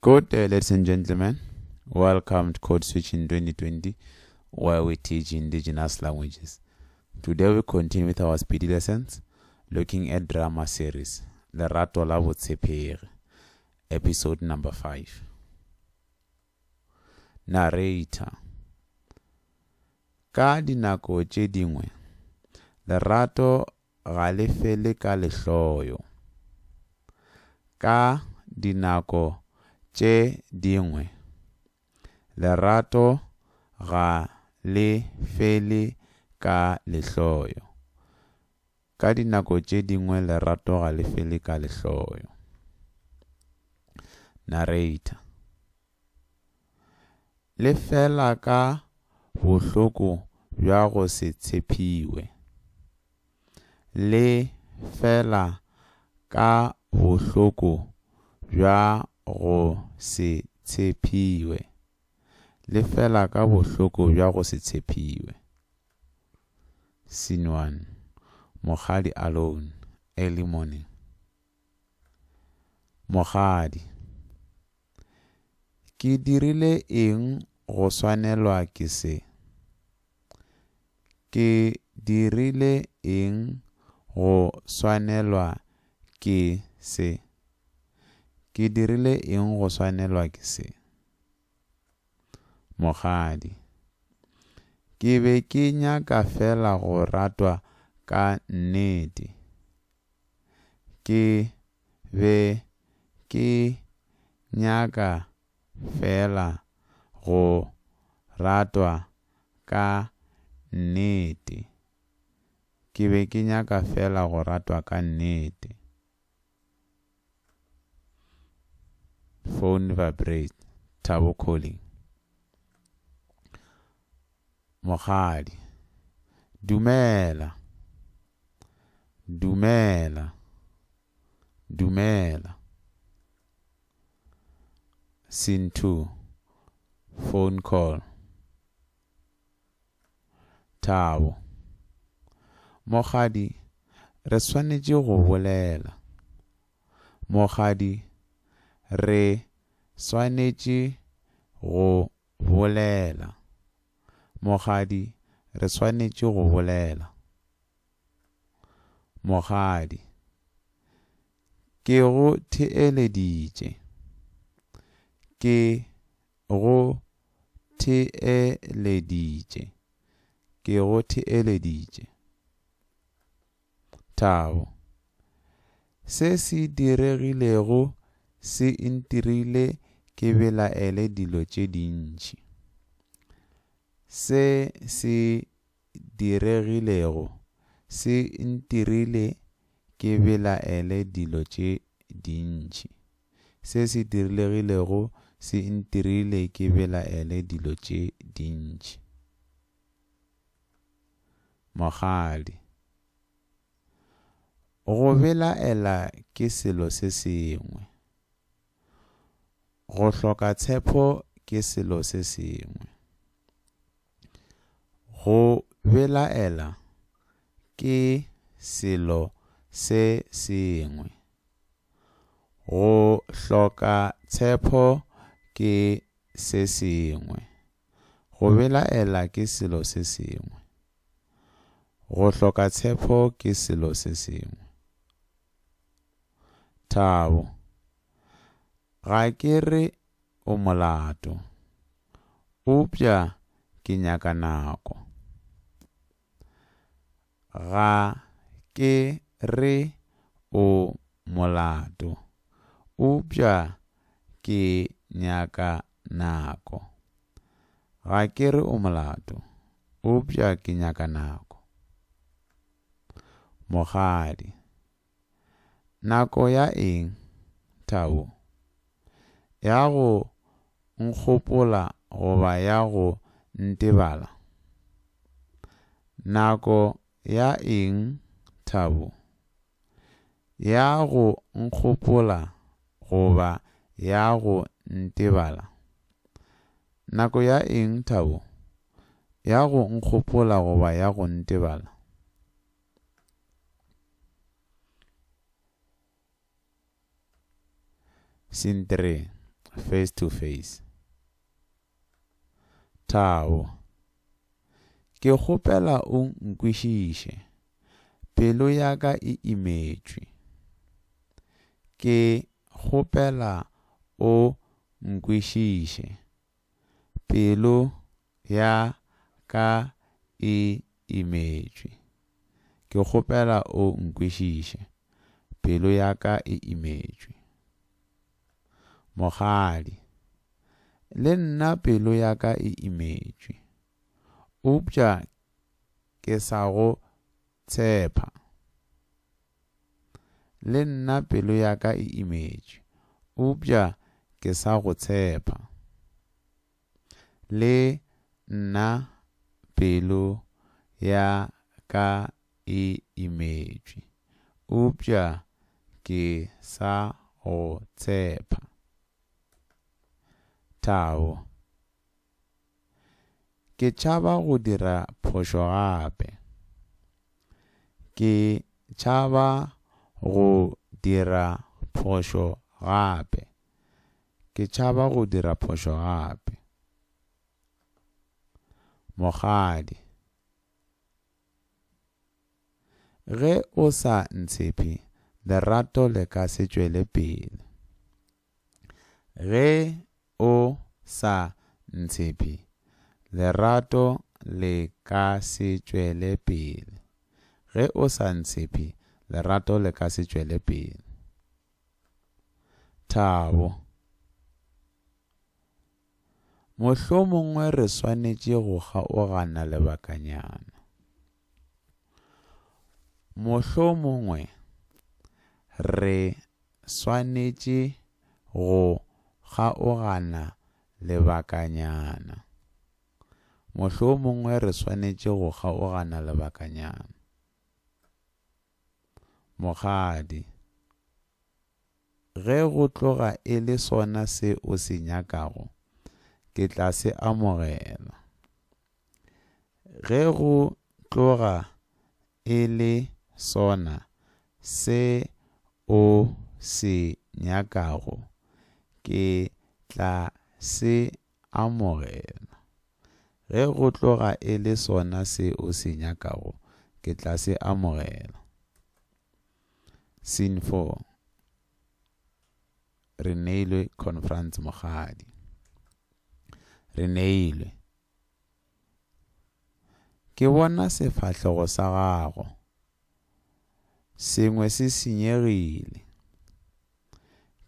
Good day, ladies and gentlemen. Welcome to Code Switch in 2020, where we teach indigenous languages. Today we continue with our speedy lessons, looking at drama series, Lerato la Botshepehi, episode number 5. Narrator. Ka dinako tše dingwe, Lerato ga le fele ka lehloyo. Ka dinako tše dingwe, Lerato ga le fele ka lehloyo. Ka dinako tše dingwe, Lerato ga le fele ka lehloyo. Narrator. Le fela ka bohloko bja go se tshepiwe. Le fela ka bohloko bja go se tshepiwe. Le fela ka bohloko bja go se tshepiwe. Scene 1. Mokgadi alone, early morning. Mokgadi. Ke dirile eng go swanelwa ke se? Ke dirile eng go swanelwa ke se? Ke dirile eng go swanelwa ke se? Mokgadi. Ke be ke nyaka fela go ratwa ka nnete. Ke be ke nyaka fela go ratwa ka nnete. Ke be ke nyaka fela go ratwa ka nnete. Phone vibrate. Thabo calling. Mokgadi. Dumela. Dumela. Dumela. Scene 2. Phone call. Thabo. Mokgadi, re swanetše go bolela. Mokgadi, re swanetše go bolela. Mokgadi, re swanetše go bolela. Mokgadi. Ke go theeleditše. Ke go theeleditše. Ke go theeleditše. Thabo. Se se diregilego se intirile ke belaele dilo tše dintši. Se se diregilego se intirile ke belaele dilo tše dintši. Se se diregilego se intirile ke belaele dilo tše dintši. Mokgadi. Go belaela ke selo se sengwe. Go hloka tshepo ke selo se sengwe. Go belaela ke selo se sengwe. Go hloka tshepo ke se sengwe. Go belaela ke selo se sengwe. Go hloka tshepo ke selo se sengwe. Thabo. Ga ke re o molato. Upša ke nyaka nako. Ga ke re o molato. Upša ke nyaka nako. Ga ke re o molato. Upša ke nyaka nako. Mokgadi. Nako ya eng, Thabo? Ya go nkgopola goba ya go ntebala? Nako ya eng, Thabo? Ya go nkgopola goba ya go ntebala? Nako ya eng, Thabo? Ya go nkgopola goba ya go ntebala? Scene 3. face to face. Thabo, ke kgopela o nkwešiše, pelo ya ka e imetšwe. Ke kgopela o nkwešiše, pelo ya ka e imetšwe. Ke kgopela o nkwešiše, pelo ya ka e imetšwe. Mokgadi, le nna pelo ya ka e imetšwe. Upša ke sa go tshepa. Le nna pelo ya ka e imetšwe. Upša ke sa go tshepa. Le nna pelo ya ka e imetšwe. Upša ke sa go tshepa. Thabo, ke tšhaba go dira phošo gape. Ke tšhaba go dira phošo gape. Ke tšhaba go dira phošo gape. Mokgadi, ge o sa ntshepe, lerato le ka se tšwele pele. Ge o sa ntshepe, lerato le ka se tšwele pele. Ge o sa ntshepe, lerato le ka se tšwele pele. Thabo, mohlomongwe re swanetše go kgaogana lebakanyana. Mohlomongwe re swanetše go kgaogana lebakanyana. Mohlomongwe re swanetše go kgaogana lebakanyana. Mokgadi, ge go tloga e le sona se o se nyakago, ke tla se amogela. Ge go tloga e le sona se o se nyakago, ke tla se amogela. Ge go tloga e le sona se o se nyakago, ke tla se amogela. Scene 4. Re neilwe confront mokgadi. Re neilwe, ke bona sefahlego sa gago. Sengwe se senyegile.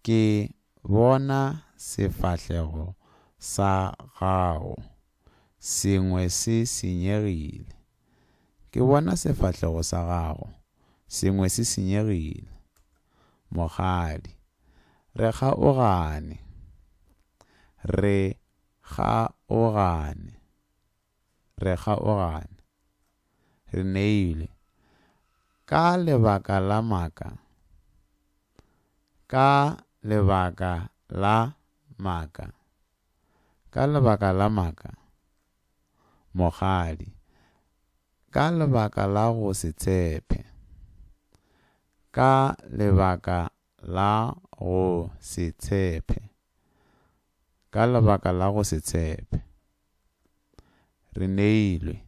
Ke bona sefahlego sa gago. Sengwe se senyegile. Ke bona sefahlego sa gago. Sengwe se senyegile. Mokgadi, re kgaogane. Re kgaogane. Re kgaogane. Re neilwe, ka lebaka la maka. Ka lebaka la maka. Ka lebaka la maka. Mokgadi, ka lebaka la go se tshepe. Ka lebaka la go se tshepe. Ka lebaka la go se tshepe. Re neilwe,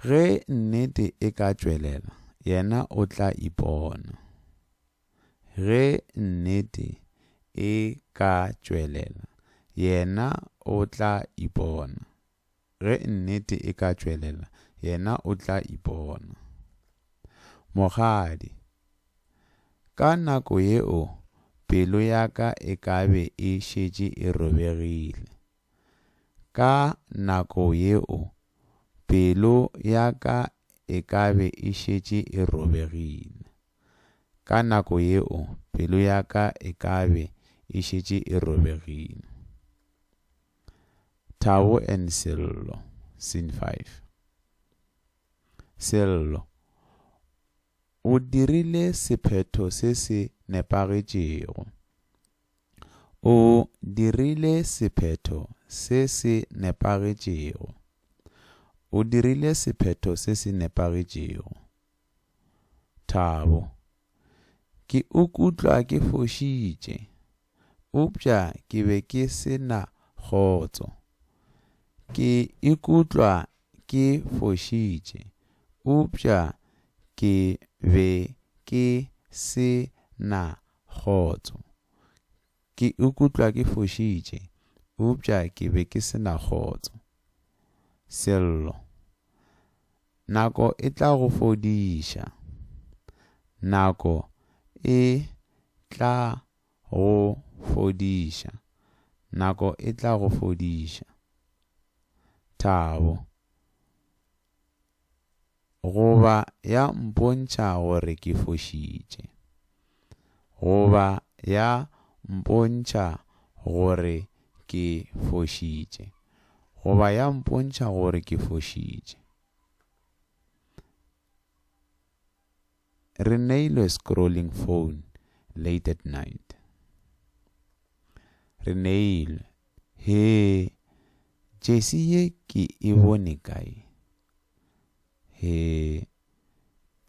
ge nnete e ka tšwelela, yena o tla ipona. Ge nnete e ka tšwelela, yena o tla ipona. Ge nnete e ka tšwelela, yena o tla ipona. Mokgadi, ka nako yeo, pelo ya ka e ka be e šetše e robegile. Ka nako yeo, pelo ya ka e ka be e šetše e robegile. Ka nako yeo, pelo ya ka e ka be e šetše e robegile. Thabo and Sello, Scene 5. Sello, o dirile sephetho se se nepagetšego. O dirile sephetho se se nepagetšego. O dirile sephetho se se nepagetšego. Thabo, ke o kutlwa ke fošitše. upša ke be ke sena kgotso. Ke ikutlwa ke fošitše, upša ke be ke sena kgotso. Ke ikutlwa ke fošitše, upša ke be ke sena kgotso. Sello, nako e tla go fodiša. Nako e tla go fodiša. Nako e tla go fodiša. Thabo, goba ya mpontša gore ke fošitše. Goba ya mpontša gore ke fošitše. Goba ya mpontša gore ke fošitše. Re neilwe scrolling phone late at night. Re neilwe, he, Jesse ye ke e bone kae. He,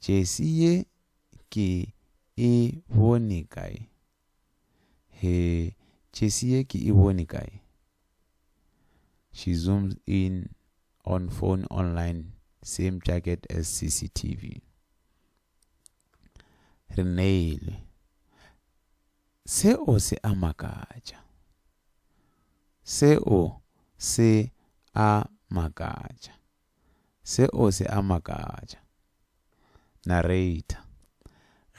Jesse ye ke e bone kae. He, Jesse ye ke e bone kae. She zooms in on phone online, same jacket as CCTV. Re neilwe, seo se a makatša. Seo se a makatša. Seo se a makatša. Narrator,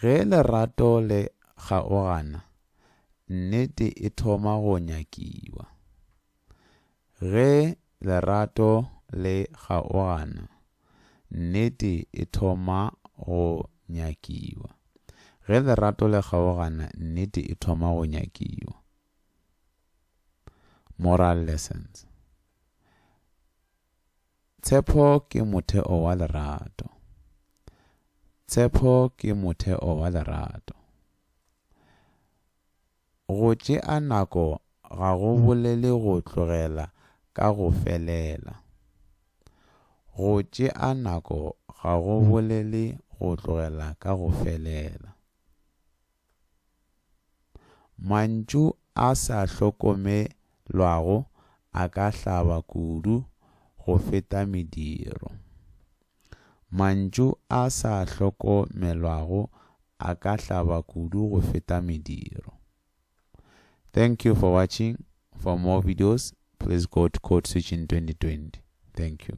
ge lerato le kgaogana, nnete e thoma go nyakiwa. Ge lerato le kgaogana, nnete e thoma go nyakiwa. Ge lerato le kgaogana, nnete e thoma go nyakiwa. Moral lessons. Tshepo ke motheo wa lerato. Tshepo ke motheo wa lerato. Go tšea nako ga go bolele go tlogela ka go felela. Go tšea nako ga go bolele go tlogela ka go felela. Mantšu a sa hlokomelwago a ka hlaba kudu go feta mediro. Mantšu a sa hlokomelwago a ka hlaba kudu go feta mediro. Thank you for watching. For more videos, please go to Code Switching 2020. Thank you.